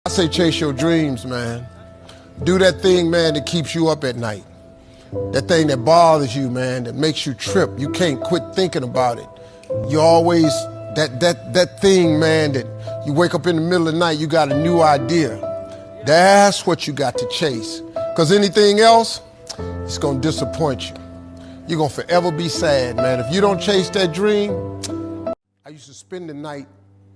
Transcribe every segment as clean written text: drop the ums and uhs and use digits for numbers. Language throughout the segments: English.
I say chase your dreams, man. Do that thing, man, that keeps you up at night. That thing that bothers you, man, that makes you trip. You can't quit thinking about it. You always, that thing, man, that you wake up in the middle of the night, you got a new idea. That's what you got to chase. Because anything else, it's going to disappoint you. You're going to forever be sad, man. If you don't chase that dream, I used to spend the night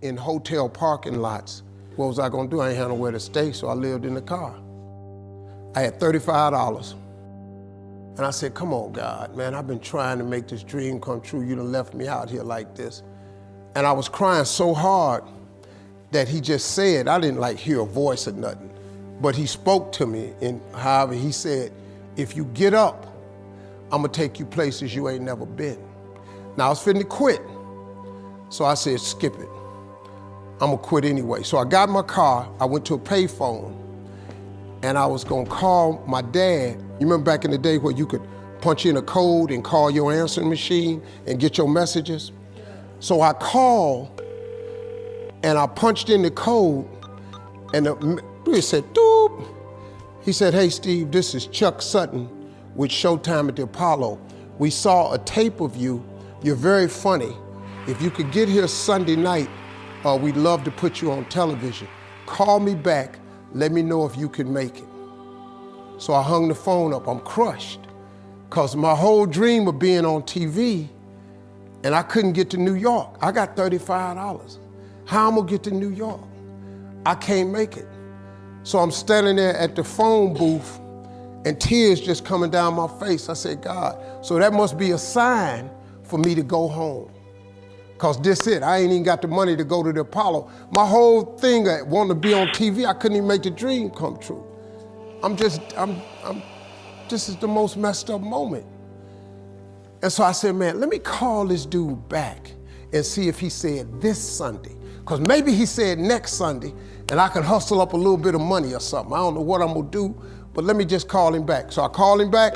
in hotel parking lots. What was I going to do? I ain't had nowhere to stay, so I lived in the car. I had $35. And I said, come on, God, man, I've been trying to make this dream come true. You done left me out here like this. And I was crying so hard that he just said, I didn't like hear a voice or nothing, but he spoke to me. And however, he said, if you get up, I'm gonna take you places you ain't never been. Now I was finna quit. So I said, skip it. I'm gonna quit anyway. So I got in my car, I went to a payphone, and I was gonna call my dad. You remember back in the day where you could punch in a code and call your answering machine and get your messages? So I called and I punched in the code and it said, doop. He said, hey Steve, this is Chuck Sutton with Showtime at the Apollo. We saw a tape of you. You're very funny. If you could get here Sunday night, we'd love to put you on television. Call me back, let me know if you can make it. So I hung the phone up, I'm crushed. Cause my whole dream of being on TV, and I couldn't get to New York. I got $35. How I'm gonna get to New York? I can't make it. So I'm standing there at the phone booth and tears just coming down my face. I said, God, so that must be a sign for me to go home. Cause this it, I ain't even got the money to go to the Apollo. My whole thing, I wanted to be on TV, I couldn't even make the dream come true. This is the most messed up moment. And so I said, man, let me call this dude back and see if he said this Sunday. Cause maybe he said next Sunday and I could hustle up a little bit of money or something. I don't know what I'm gonna do, but let me just call him back. So I called him back.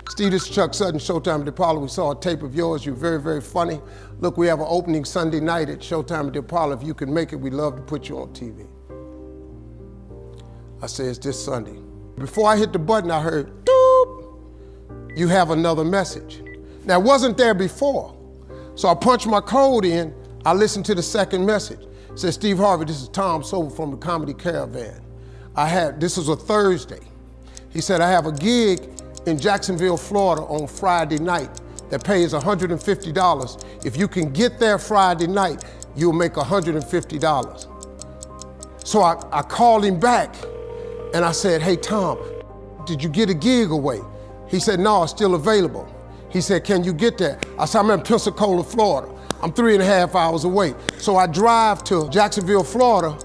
Steve, this is Chuck Sutton, Showtime at the Apollo. We saw a tape of yours. You're very, very funny. Look, we have an opening Sunday night at Showtime at the Apollo. If you can make it, we'd love to put you on TV. I said, it's this Sunday. Before I hit the button, I heard, doop, you have another message. Now, it wasn't there before. So I punched my code in. I listened to the second message. It said, Steve Harvey, this is Tom Sobel from the Comedy Caravan. This was a Thursday. He said, I have a gig in Jacksonville, Florida on Friday night that pays $150. If you can get there Friday night, you'll make $150. So I called him back and I said, hey Tom, did you get a gig away? He said, no, it's still available. He said, can you get there? I said, I'm in Pensacola, Florida. I'm 3.5 hours away. So I drive to Jacksonville, Florida,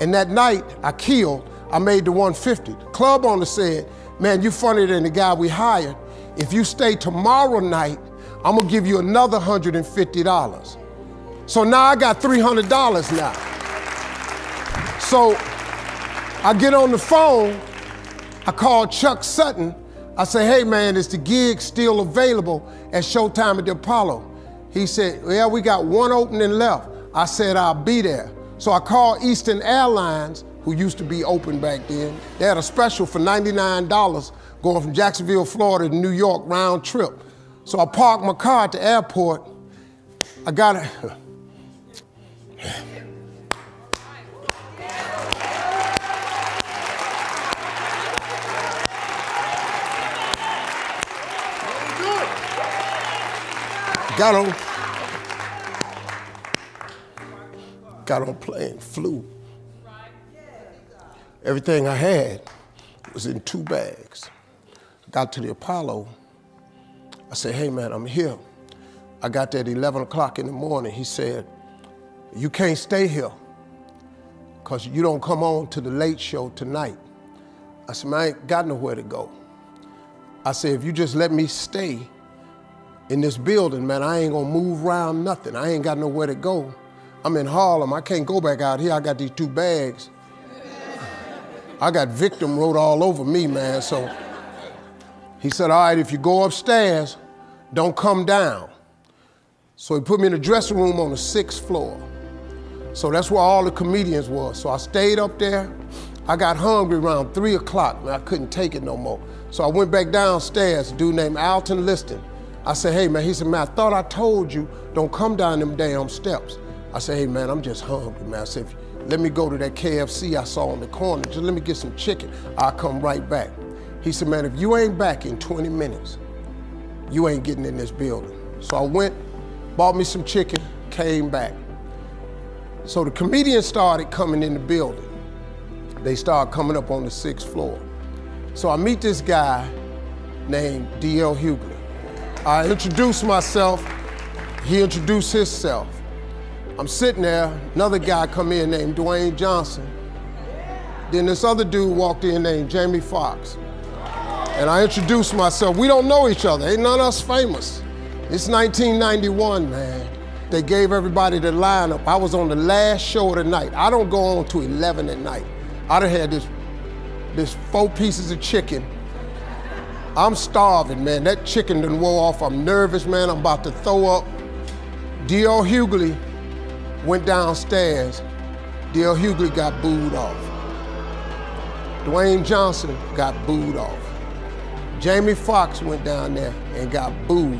and that night I made the 150. The club owner said, man, you funnier than the guy we hired. If you stay tomorrow night, I'm gonna give you another $150. So now I got $300 now. So I get on the phone, I call Chuck Sutton. I say, hey man, is the gig still available at Showtime at the Apollo? He said, yeah, we got one opening left. I said, I'll be there. So I called Eastern Airlines, who used to be open back then. They had a special for $99 going from Jacksonville, Florida to New York round trip. So I parked my car at the airport. I got it. Got on plane, flew. Everything I had was in 2 bags. Got to the Apollo. I said, hey man, I'm here. I got there at 11 o'clock in the morning. He said, you can't stay here because you don't come on to the late show tonight. I said, man, I ain't got nowhere to go. I said, if you just let me stay in this building, man, I ain't gonna move around nothing. I ain't got nowhere to go. I'm in Harlem, I can't go back out here. I got these 2 bags. I got victim wrote all over me, man. So he said, all right, if you go upstairs, don't come down. So he put me in the dressing room on the 6th floor. So that's where all the comedians was. So I stayed up there. I got hungry around 3 o'clock, man. I couldn't take it no more. So I went back downstairs, a dude named Alton Liston. I said, hey man, he said, man, I thought I told you, don't come down them damn steps. I said, hey man, I'm just hungry, man. I said, let me go to that KFC I saw on the corner, just let me get some chicken. I'll come right back. He said, man, if you ain't back in 20 minutes, you ain't getting in this building. So I went, bought me some chicken, came back. So the comedians started coming in the building. They started coming up on the 6th floor. So I meet this guy named D.L. Hughley. I introduced myself, he introduced himself. I'm sitting there, another guy come in named Dwayne Johnson. Then this other dude walked in named Jamie Foxx. And I introduced myself. We don't know each other, ain't none of us famous. It's 1991, man. They gave everybody the lineup. I was on the last show of the night. I don't go on to 11 at night. I done had this 4 pieces of chicken. I'm starving, man. That chicken done wore off. I'm nervous, man. I'm about to throw up. D.L. Hughley went downstairs. D.L. Hughley got booed off. Dwayne Johnson got booed off. Jamie Foxx went down there and got booed.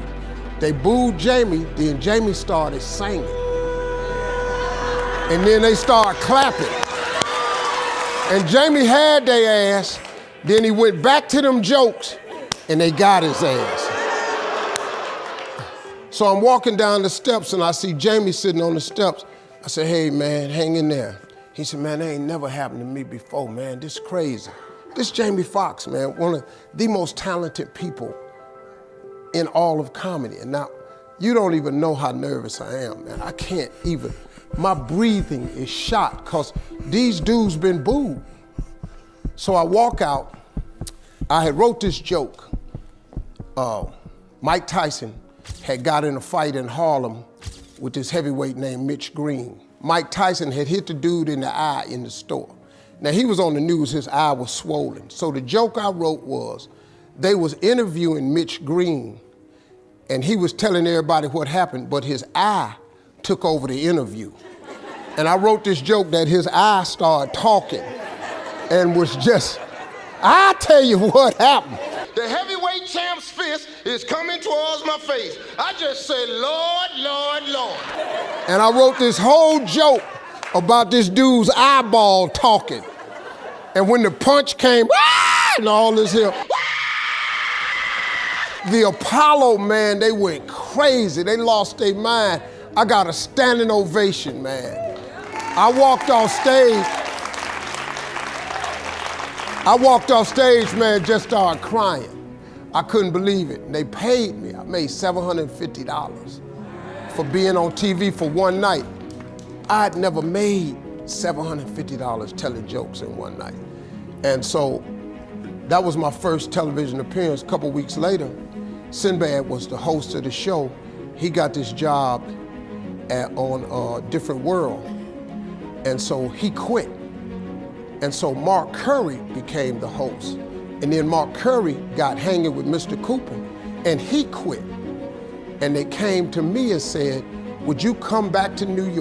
They booed Jamie, then Jamie started singing. And then they started clapping. And Jamie had their ass, then he went back to them jokes, and they got his ass. So I'm walking down the steps and I see Jamie sitting on the steps. I said, hey man, hang in there. He said, man, that ain't never happened to me before, man. This is crazy. This Jamie Foxx, man, one of the most talented people in all of comedy. And now, you don't even know how nervous I am, man. I can't even, my breathing is shot because these dudes been booed. So I walk out, I had wrote this joke. Mike Tyson had got in a fight in Harlem with this heavyweight named Mitch Green. Mike Tyson had hit the dude in the eye in the store. Now he was on the news, his eye was swollen. So the joke I wrote was, they was interviewing Mitch Green and he was telling everybody what happened, but his eye took over the interview. And I wrote this joke that his eye started talking and was just, I tell you what happened. The heavyweight champ's fist is coming towards my face. I just said, Lord, Lord, Lord. And I wrote this whole joke about this dude's eyeball talking. And when the punch came, and all this here, the Apollo, man, they went crazy. They lost their mind. I got a standing ovation, man. I walked off stage, man, just started crying. I couldn't believe it. They paid me. I made $750 for being on TV for one night. I'd never made $750 telling jokes in one night. And so that was my first television appearance. A couple weeks later, Sinbad was the host of the show. He got this job on Different World. And so he quit. And so Mark Curry became the host. And then Mark Curry got hanging with Mr. Cooper and he quit. And they came to me and said, would you come back to New York?